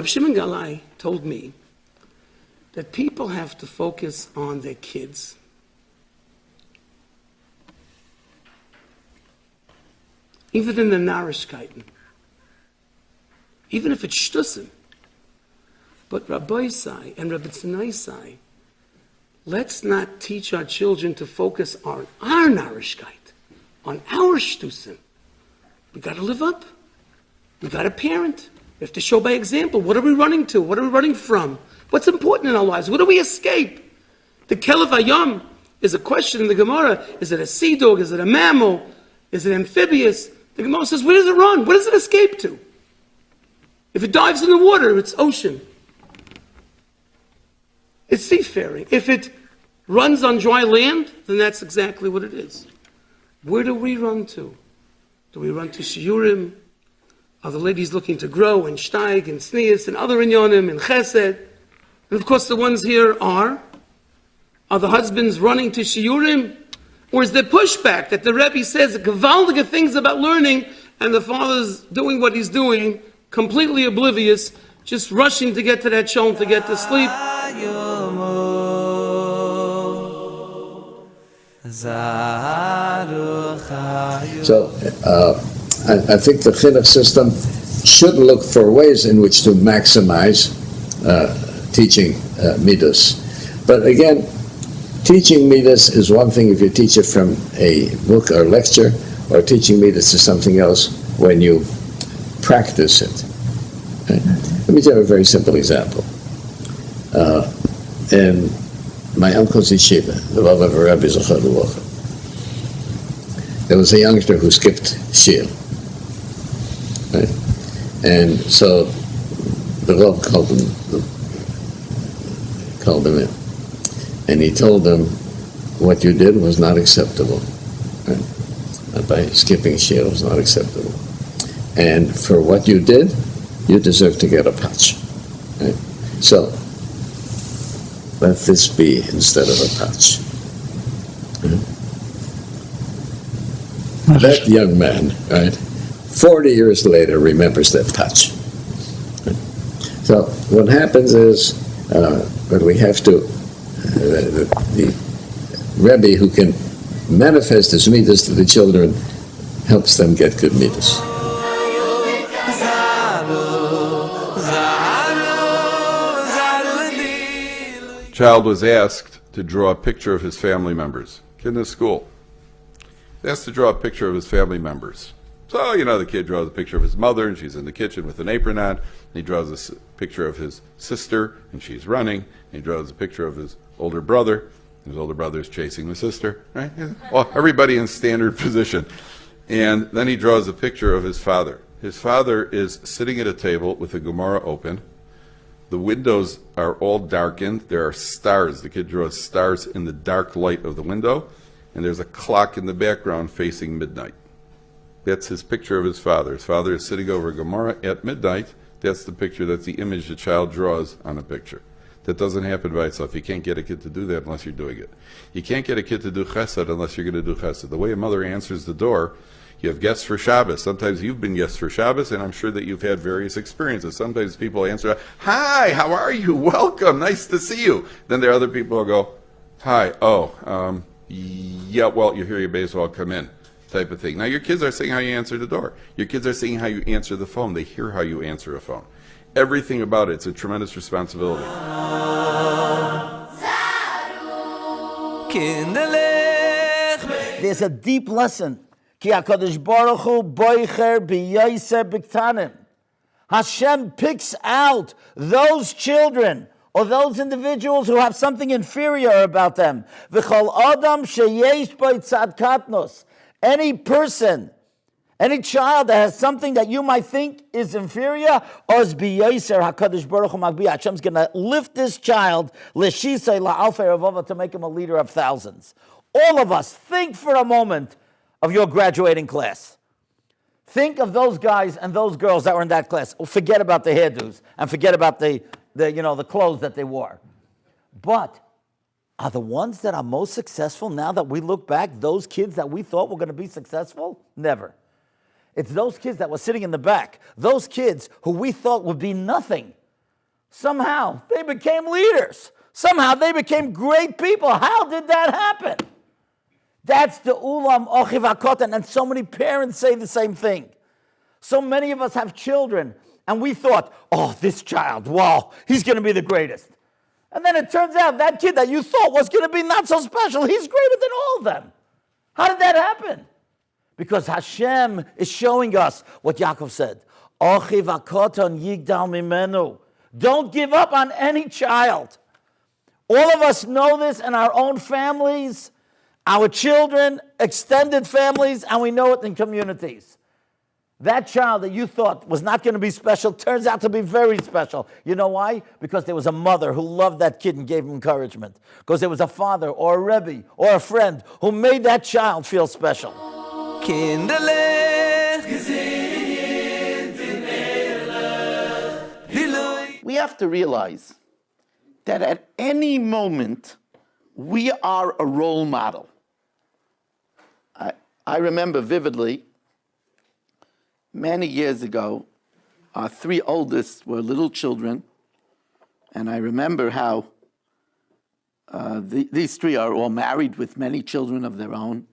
Reb Shimon Galai told me that people have to focus on their kids. Even in the Narishkeiten. Even if it's shtusim. But Rabbi Sai and Rabbi Tzanai Sai, let's not teach our children to focus on our Narishkeit, on our shtusim. We got to live up. We got to parent. We have to show by example. What are we running to? What are we running from? What's important in our lives? What do we escape? The Kelev Hayam is a question in the Gemara. Is it a sea dog? Is it a mammal? Is it amphibious? The Gemara says, where does it run? Where does it escape to? If it dives in the water, it's ocean. It's seafaring. If it runs on dry land, then that's exactly what it is. Where do we run to? Do we run to shiurim? Are the ladies looking to grow and steig and sneas and other inyonim and chesed? And of course the ones here are the husbands running to shiurim? Or is there pushback that the Rebbe says gewaldige things about learning and the father's doing what he's doing, completely oblivious, just rushing to get to that shalom, to get to sleep? So I think the chinuch system should look for ways in which to maximize teaching midas. But again, teaching midas is one thing if you teach it from a book or lecture, or teaching midas is something else when you practice it. Okay? Let me give a very simple example. In my uncle's yeshiva, the Rav of Rabbi Zachar Luocha, there was a youngster who skipped shir. Right? And so the Rav called him in. And he told them, what you did was not acceptable. Right? By skipping shir was not acceptable. And for what you did, you deserve to get a patch. Right? So, let this be instead of a patch. Right? That young man, right, 40 years later remembers that patch. Right? So, what happens is, when we have to, the Rebbe who can manifest his midas to the children helps them get good midas. Child was asked to draw a picture of his family members. Kid in the school. He asked to draw a picture of his family members. So, the kid draws a picture of his mother, and she's in the kitchen with an apron on. And he draws a picture of his sister, and she's running. And he draws a picture of his older brother. His older brother is chasing the sister, right? Well, everybody in standard position. And then he draws a picture of his father. His father is sitting at a table with a Gemara open. The windows are all darkened. There are stars. The kid draws stars in the dark light of the window. And there's a clock in the background facing midnight. That's his picture of his father. His father is sitting over Gemara at midnight. That's the picture, that's the image the child draws on a picture. That doesn't happen by itself. You can't get a kid to do that unless you're doing it. You can't get a kid to do chesed unless you're going to do chesed. The way a mother answers the door, you have guests for Shabbos. Sometimes you've been guests for Shabbos, and I'm sure that you've had various experiences. Sometimes people answer, hi, how are you? Welcome, nice to see you. Then there are other people who go, hi, yeah, well, you hear your baseball, come in, type of thing. Now your kids are seeing how you answer the door. Your kids are seeing how you answer the phone. They hear how you answer a phone. Everything about it's a tremendous responsibility. There's a deep lesson. Ki HaKadosh Baruch Hu boicher b'yoser b'ktanim. Hashem picks out those children or those individuals who have something inferior about them. V'chol adam sheyesh bo tzad katnos. Any person, any child that has something that you might think is inferior, oz b'yoser HaKadosh Baruch Hu magbi. Hashem's going to lift this child l'shisei la'alfei ravova to make him a leader of thousands. All of us, think for a moment of your graduating class. Think of those guys and those girls that were in that class. Forget about the hairdos and forget about the clothes that they wore. But are the ones that are most successful now that we look back, those kids that we thought were going to be successful? Never. It's those kids that were sitting in the back, those kids who we thought would be nothing, Somehow they became leaders. Somehow they became great people. How did that happen? That's the ulam ochiv hakotan, and so many parents say the same thing. So many of us have children, and we thought, oh, this child, wow, he's going to be the greatest. And then it turns out that kid that you thought was going to be not so special, he's greater than all of them. How did that happen? Because Hashem is showing us what Yaakov said. Ochiv hakotan yigdal mimenu. Don't give up on any child. All of us know this in our own families, our children, extended families, and we know it in communities. That child that you thought was not going to be special turns out to be very special. You know why? Because there was a mother who loved that kid and gave him encouragement. Because there was a father or a rebbe or a friend who made that child feel special. We have to realize that at any moment, we are a role model. I remember vividly, many years ago, our three oldest were little children, and I remember how these three are all married with many children of their own.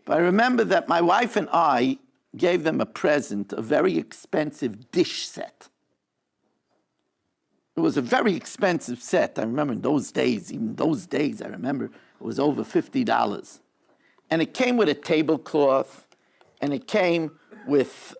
But I remember that my wife and I gave them a present, a very expensive dish set. It was a very expensive set. I remember in those days, even those days, I remember it was over $50. And it came with a tablecloth, and it came with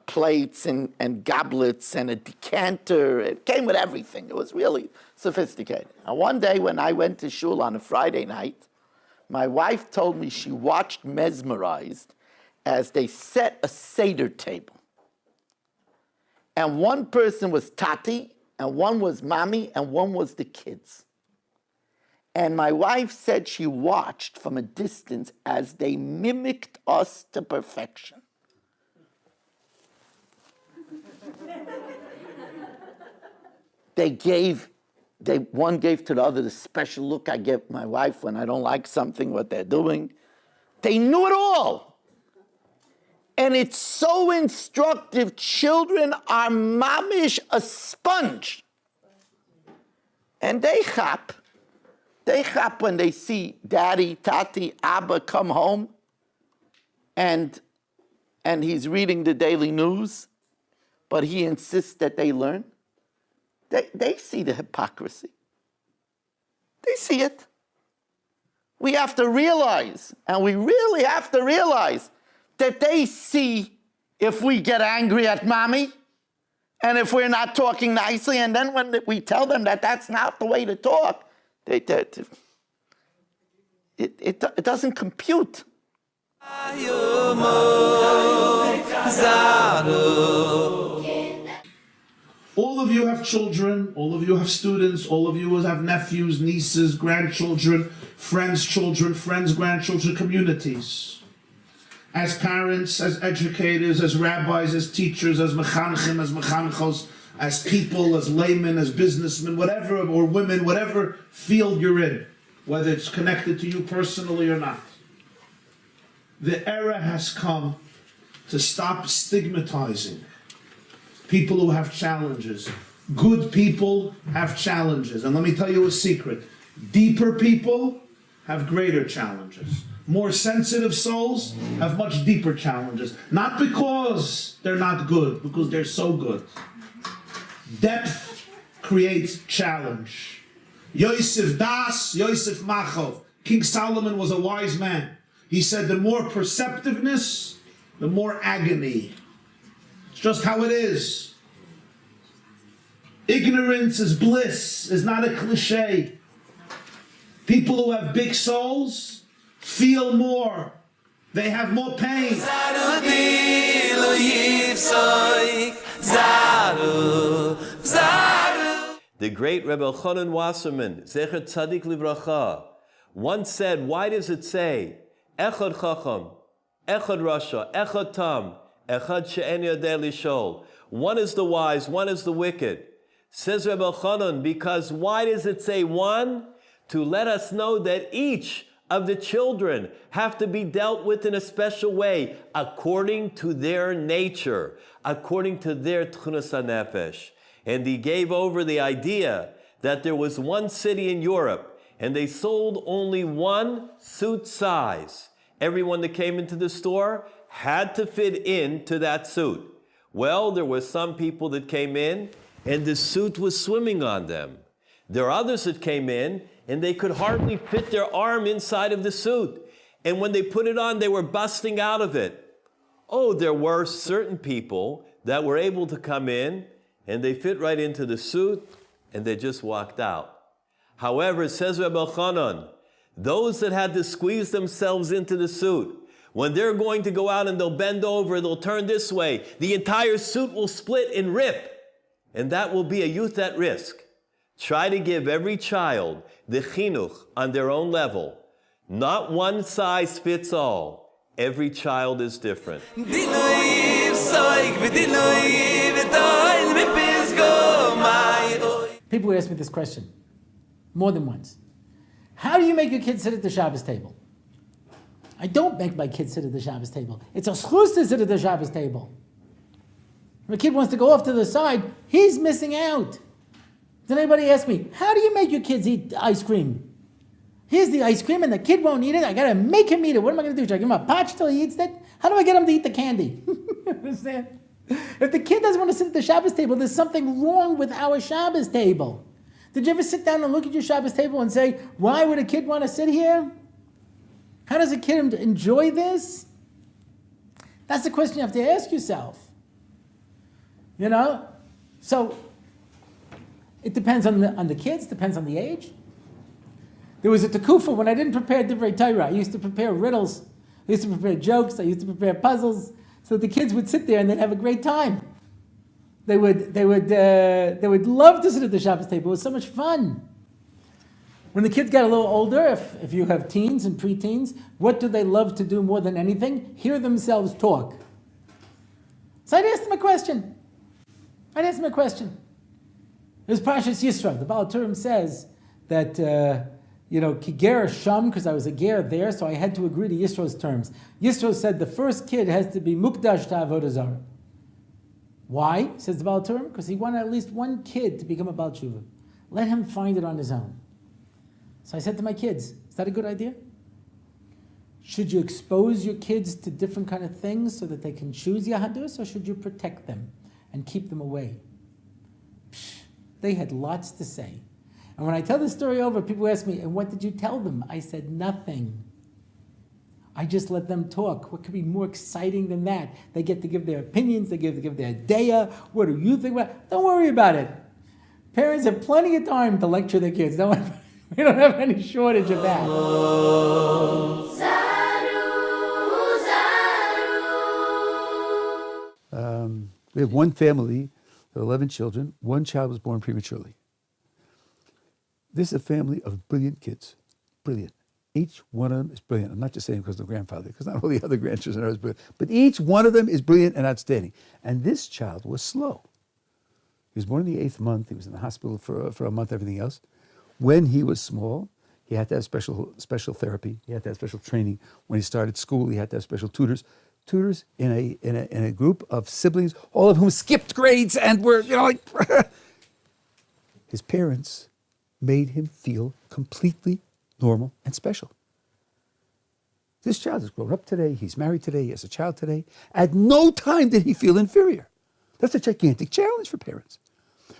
plates and goblets and a decanter. It came with everything. It was really sophisticated. And one day when I went to shul on a Friday night, my wife told me she watched mesmerized as they set a Seder table. And one person was Tati, and one was Mommy, and one was the kids. And my wife said she watched from a distance as they mimicked us to perfection. One gave to the other the special look I give my wife when I don't like something, what they're doing. They knew it all. And it's so instructive. Children are mamish a sponge. And they chap when they see daddy, tati, abba come home and he's reading the daily news, but he insists that they learn. They see the hypocrisy. They see it. We have to realize, and we really have to realize, that they see if we get angry at mommy, and if we're not talking nicely, and then when we tell them that that's not the way to talk, it doesn't compute. All of you have children, all of you have students, all of you have nephews, nieces, grandchildren, friends' grandchildren, communities. As parents, as educators, as rabbis, as teachers, as mechanchim, as mechanchos, as people, as laymen, as businessmen, whatever, or women, whatever field you're in, whether it's connected to you personally or not. The era has come to stop stigmatizing people who have challenges. Good people have challenges. And let me tell you a secret. Deeper people have greater challenges. More sensitive souls have much deeper challenges. Not because they're not good, because they're so good. Depth creates challenge. Yosef Das, Yosef Machov. King Solomon was a wise man. He said the more perceptiveness, the more agony. It's just how it is. Ignorance is bliss, is not a cliche. People who have big souls feel more. They have more pain. The great Rebbe Elchanan Wasserman, Zecher Tzadik Livracha, once said, why does it say, Echad Chacham, Echad Rasha, Echad Tam, Echad She'en Yodeh Lishol. One is the wise, one is the wicked. Says Rebbe Elchanan, because why does it say one? To let us know that each of the children have to be dealt with in a special way, according to their nature, according to their Tchunas HaNefesh. and he gave over the idea that there was one city in Europe, and they sold only one suit size. Everyone that came into the store had to fit into that suit. Well, there were some people that came in, and the suit was swimming on them. There are others that came in, and they could hardly fit their arm inside of the suit. And when they put it on, they were busting out of it. Oh, there were certain people that were able to come in, and they fit right into the suit, and they just walked out. However, it says Reb Elchanan, those that had to squeeze themselves into the suit, when they're going to go out and they'll bend over, they'll turn this way, the entire suit will split and rip. And that will be a youth at risk. Try to give every child the chinuch on their own level. Not one size fits all. Every child is different. People ask me this question more than once. How do you make your kids sit at the Shabbos table? I don't make my kids sit at the Shabbos table. It's a schus to sit at the Shabbos table. If a kid wants to go off to the side, he's missing out. Did anybody ask me, how do you make your kids eat ice cream? Here's the ice cream and the kid won't eat it. I got to make him eat it. What am I going to do? Should I give him a patch till he eats it? How do I get him to eat the candy? Understand? If the kid doesn't want to sit at the Shabbos table, there's something wrong with our Shabbos table. Did you ever sit down and look at your Shabbos table and say, why would a kid want to sit here? How does a kid enjoy this? That's the question you have to ask yourself. You know? So, it depends on the kids, depends on the age. There was a tekufa when I didn't prepare Divrei Torah. I used to prepare riddles. I used to prepare jokes. I used to prepare puzzles. So the kids would sit there and they'd have a great time. They would love to sit at the Shabbos table. It was so much fun. When the kids got a little older, if you have teens and preteens, what do they love to do more than anything? Hear themselves talk. So I'd ask them a question. There's Parshas Yisro. The Baal Turim says that, Kiger Sham, because I was a ger there, so I had to agree to Yisro's terms. Yisro said the first kid has to be mukdash to Avodah Zarah. Why, says the Baal Turim? Because he wanted at least one kid to become a Baal Tshuva. Let him find it on his own. So I said to my kids, is that a good idea? Should you expose your kids to different kind of things so that they can choose Yahadus, or should you protect them and keep them away? They had lots to say. And when I tell this story over, people ask me, and what did you tell them? I said, nothing. I just let them talk. What could be more exciting than that? They get to give their opinions, they get to give their daya. What do you think about it? Don't worry about it. Parents have plenty of time to lecture their kids. We don't have any shortage of that. We have one family of 11 children. One child was born prematurely. This is a family of brilliant kids. Brilliant. Each one of them is brilliant. I'm not just saying because of the grandfather, because not all the other grandchildren are as brilliant. But each one of them is brilliant and outstanding. And this child was slow. He was born in the 8th month. He was in the hospital for a month, everything else. When he was small, he had to have special therapy. He had to have special training. When he started school, he had to have special tutors. Tutors in a group of siblings, all of whom skipped grades and were, His parents made him feel completely normal and special. This child has grown up today. He's married today. He has a child today. At no time did he feel inferior. That's a gigantic challenge for parents,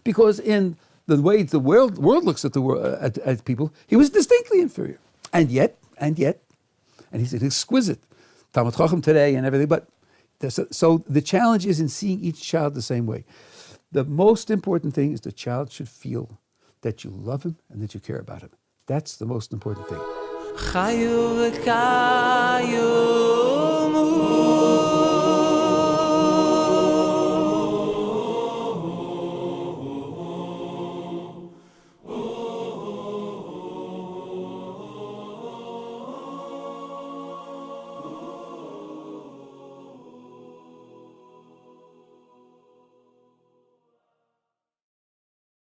because in the way the world looks at the world, at people, he was distinctly inferior. And yet, he's an exquisite Talmud Chacham today and everything. But so the challenge is in seeing each child the same way. The most important thing is the child should feel that you love him and that you care about him. That's the most important thing.